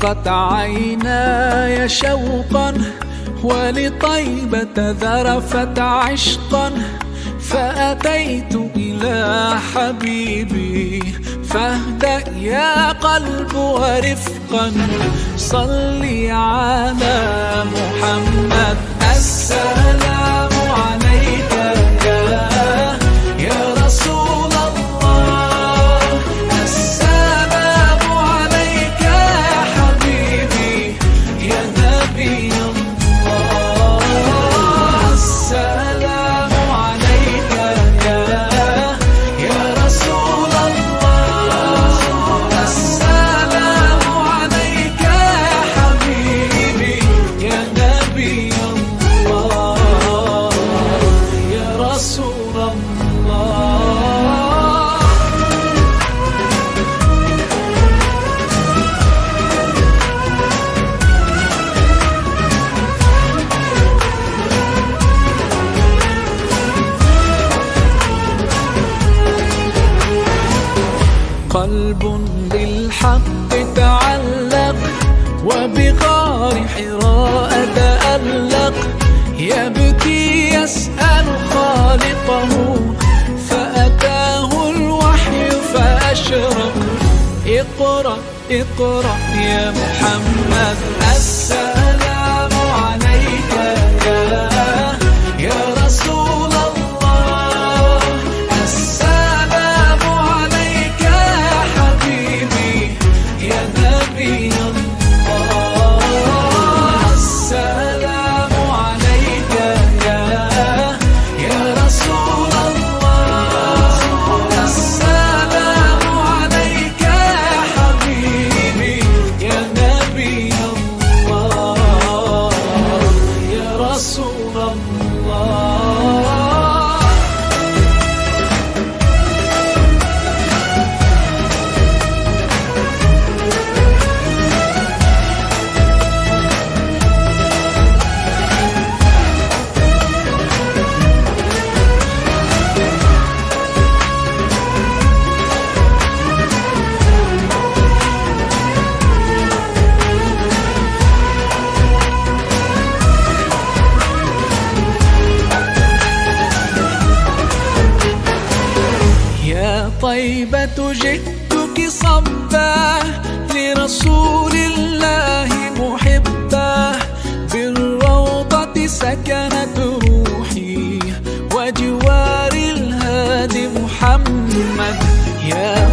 اشتاقت عيناي شوقا، ولطيبة ذرفت عشقا، فأتيت إلى حبيبي. فاهدأ يا قلب ورفقا، صلي على محمد. السلام عليك يا رسول الله، السلام عليك يا حبيبي يا نبي الله. السلام عليك يا رسول الله، السلام عليك يا حبيبي يا نبي الله يا رسول الله. قلب بالحق تعلق، وبغار حراء تألق، يبكي يسأل خالقه، فأتاه الوحي فأشرق. اقرأ اقرأ يا محمد. السلام عليك يا رسول الله، السلام عليك يا حبيبي يا نبي الله. السلام عليك يا رسول الله، السلام عليك يا حبيبي يا نبي الله يا رسول الله. يا طيبة جئتك صبا، لرسول الله محبا، بالروضة سكنت روحي، وجوار الهادي محمد. يا